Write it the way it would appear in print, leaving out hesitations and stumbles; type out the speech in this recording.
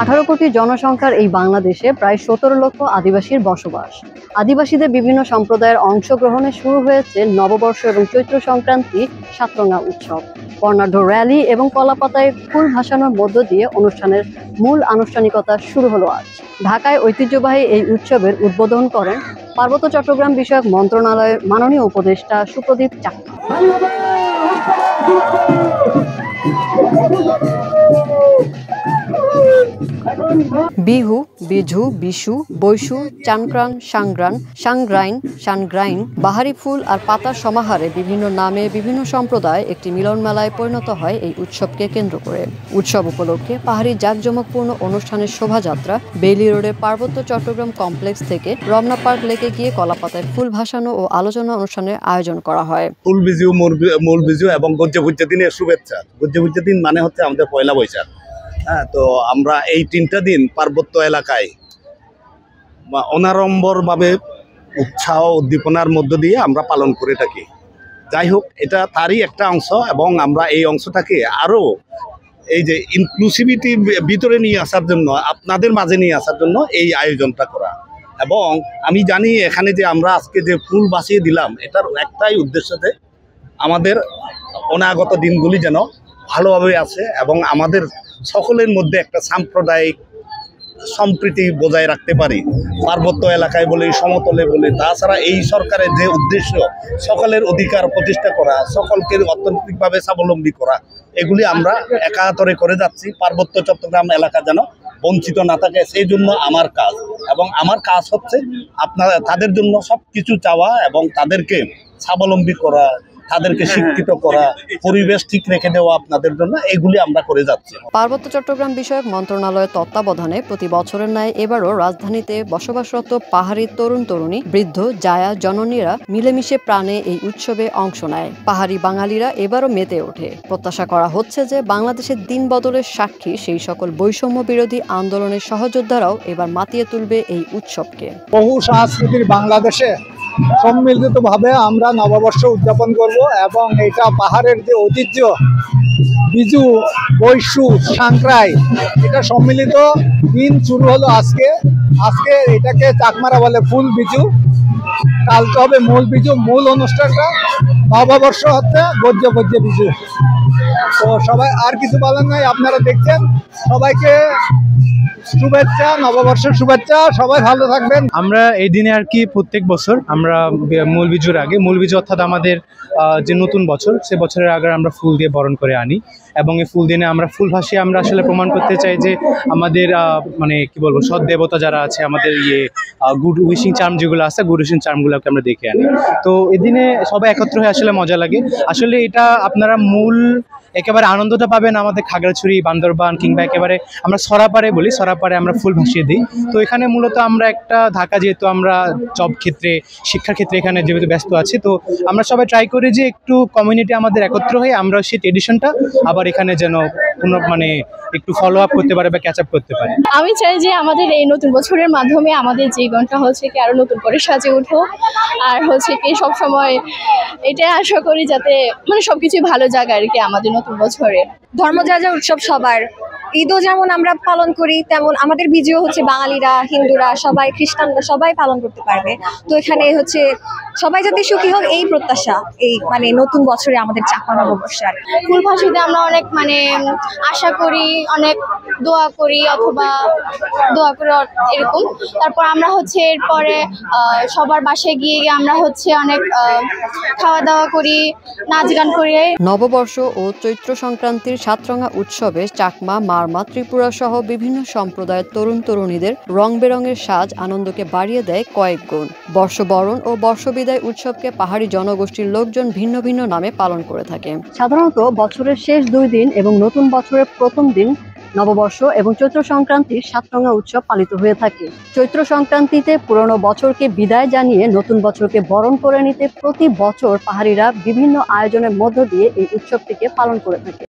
18 কোটি জনসংখ্যার এই বাংলাদেশে প্রায় 17 লক্ষ আদিবাসীর বসবাস। আদিবাসীদের বিভিন্ন সম্প্রদায়ের অংশগ্রহণে শুরু হয়েছে নববর্ষ এবং চৈত্র সংক্রান্তি সাতরঙা উৎসব। বর্ণাঢ্য র্যালি এবং কলাপাতায় ফুল ভাসানোর মধ্য দিয়ে অনুষ্ঠানের মূল আনুষ্ঠানিকতা শুরু হলো আজ। ঢাকায় ঐতিহ্যবাহী এই উৎসবের উদ্বোধন করেন পার্বত্য চট্টগ্রাম বিষয়ক মন্ত্রণালয়ের মাননীয় উপদেষ্টা সুপ্রদীপ চাকমা। বিহু, বিঝু, বিশু, বৈশু, চানক্রান, সাংগ্রান, সাংগ্রাইন, সানগ্রাইন, বাহারি ফুল আর পাতার সমাহারে বিভিন্ন নামে বিভিন্ন সম্প্রদায় একটি মিলন মেলায় পরিণত হয় এই উৎসবকে কেন্দ্র করে। উৎসব উপলক্ষে পাহাড়ি জাঁকজমকপূর্ণ অনুষ্ঠানের শোভাযাত্রা বেইলি রোডের পার্বত্য চট্টগ্রাম কমপ্লেক্স থেকে রমনা পার্ক লেকে গিয়ে কলাপাতায় ফুল ভাসানো ও আলোচনা অনুষ্ঠানের আয়োজন করা হয়। ফুল বিজু, মূল বিজু এবং গজ্জে দিনের শুভেচ্ছা। গজ্জে দিন মানে হচ্ছে আমাদের পয়লা বৈশাখ। হ্যাঁ, তো আমরা এই 3টা দিন পার্বত্য এলাকায় অনাড়ম্বরভাবে উৎসাহ উদ্দীপনার মধ্য দিয়ে আমরা পালন করে থাকি। যাই হোক, এটা তারই একটা অংশ এবং আমরা এই অংশটাকে আরও এই যে ইনক্লুসিভিটি ভিতরে নিয়ে আসার জন্য, আপনাদের মাঝে নিয়ে আসার জন্য এই আয়োজনটা করা। এবং আমি জানি এখানে যে আমরা আজকে যে ফুল ভাসিয়ে দিলাম, এটার একটাই উদ্দেশ্য যে আমাদের অনাগত দিনগুলি যেন ভালোভাবে আছে এবং আমাদের সকলের মধ্যে একটা সাম্প্রদায়িক সম্প্রীতি বজায় রাখতে পারি। পার্বত্য এলাকায় বলি, সমতলে বলি, তাছাড়া এই সরকারের যে উদ্দেশ্য সকলের অধিকার প্রতিষ্ঠা করা, সকলকে অর্থনৈতিকভাবে স্বাবলম্বী করা, এগুলি আমরা একাতরে করে যাচ্ছি। পার্বত্য চট্টগ্রাম এলাকা যেন বঞ্চিত না থাকে, সেই জন্য আমার কাজ। এবং আমার কাজ হচ্ছে তাদের জন্য সব কিছু চাওয়া এবং তাদেরকে স্বাবলম্বী করা, তাদেরকে শিক্ষিত করা, পরিবেশ ঠিক রেখে দেওয়া আপনাদের জন্য, এগুলি আমরা করে যাচ্ছি। পার্বত্য চট্টগ্রাম বিষয়ক মন্ত্রণালয়ের তত্ত্বাবধানে প্রতি বছরের ন্যায় এবারও রাজধানীতে বসবাসরত পাহাড়ি তরুণ তরুণী, বৃদ্ধ, জায়া, জননীরা মিলেমিশে প্রাণে এই উৎসবে অংশ নেয়। পাহাড়ি বাঙালিরা এবারও মেতে ওঠে। প্রত্যাশা করা হচ্ছে যে বাংলাদেশের দিন বদলের সাক্ষী সেই সকল বৈষম্য বিরোধী আন্দোলনের সহযোদ্ধারাও এবার মাতিয়ে তুলবে এই উৎসবকে। বহু সংস্কৃতির বাংলাদেশে সম্মিলিতভাবে আমরা নববর্ষ উদযাপন করব এবং এটা পাহাড়ের যে ঐতিহ্য বিজু, বৈশু, সাংক্রাই, এটা সম্মিলিত দিন শুরু হলো আজকে। এটাকে চাকমারা বলে ফুল বিজু, কালকে হবে মূল বিজু। মূল অনুষ্ঠানটা নববর্ষ হচ্ছে গজ্জে বিজু। তো সবাই আর কিছু বলার নাই, আপনারা দেখছেন। সবাইকে শুভেচ্ছা, নববর্ষের শুভেচ্ছা, সবাই ভালো থাকবেন। আমরা এই দিনে আর কি প্রত্যেক বছর আমরা মূল বিজুর আগে, মূল বিজু অর্থাৎ আমাদের যে নতুন বছর, সে বছরের আগে আমরা ফুল দিয়ে বরণ করে আনি এবং এই ফুল দিনে আমরা ফুল ভাসিয়ে আমরা আসলে প্রমাণ করতে চাই যে আমাদের মানে কি বলবো, সৎ দেবতা যারা আছে, আমাদের গুড উইশিং চার্ম যেগুলো আছে, গুড উইশিং চার্মগুলোকে আমরা দেখে আনি। তো এদিনে সবাই একত্র হয়ে আসলে মজা লাগে। আসলে এটা আপনারা মূল একেবারে আনন্দটা পাবেন আমাদের খাগড়াছড়ি, বান্দরবান কিংবা একেবারে আমরা সরাপাড়ে বলি, সরাপাড়ে আমরা ফুল ভাসিয়ে দিই। তো এখানে মূলত আমরা একটা ঢাকা, যেহেতু আমরা জব ক্ষেত্রে, শিক্ষার ক্ষেত্রে এখানে যেহেতু ব্যস্ত আছি, তো আমরা সবাই ট্রাই করি যে একটু কমিউনিটি আমাদের একত্র হয়ে আমরা সেই ট্রেডিশনটা আবার এখানে যেন মানে একটু ফলো আপ করতে পারে বা ক্যাচ আপ করতে পারে। আমি চাই যে আমাদের এই নতুন বছরের মাধ্যমে আমাদের জীবনটা হচ্ছে কি আরো নতুন করে সাজে উঠো, আর হচ্ছে কি সবসময় এটাই আশা করি যাতে মানে সবকিছু ভালো যাক আর কি আমাদের নতুন বছরে। ধর্ম যা উৎসব সবার, ঈদও যেমন আমরা পালন করি তেমন আমাদের বিজয় হচ্ছে বাঙালিরা, হিন্দুরা, সবাই, খ্রিস্টানরা সবাই পালন করতে পারবে। তো এখানে হচ্ছে সবাই যাতে সুখী হোক এই প্রত্যাশা, এই মানে নতুন বছরে আমাদের চাকমা নববর্ষে। আর ফুল ভাসিতে আমরা অনেক মানে আশা করি, অনেক দোয়া করি অথবা দোয়া করে এরকম। তারপর আমরা হচ্ছে এরপরে সবার বাসায় গিয়ে আমরা হচ্ছে অনেক খাওয়া দাওয়া করি, নাচ গান করি। নববর্ষ ও চৈত্র সংক্রান্তির সাতরঙা উৎসবে চাকমা, মারমা, ত্রিপুরা সহ বিভিন্ন সম্প্রদায়ের তরুণ তরুণীদের রং বেরঙের সাজ আনন্দকে বাড়িয়ে দেয় কয়েক গুণ। বর্ষবরণ ও বর্ষবিদায় উৎসবকে পাহাড়ি জনগোষ্ঠীর লোকজন ভিন্ন ভিন্ন নামে পালন করে থাকে। সাধারণত বছরের শেষ 2 দিন এবং নতুন বছরের প্রথম দিন নববর্ষ এবং চৈত্র সংক্রান্তির সাতরঙা উৎসব পালিত হয়ে থাকে। চৈত্র সংক্রান্তিতে পুরনো বছরকে বিদায় জানিয়ে নতুন বছরকে বরণ করে নিতে প্রতি বছর পাহাড়িরা বিভিন্ন আয়োজনের মধ্য দিয়ে এই উৎসবটিকে পালন করে থাকে।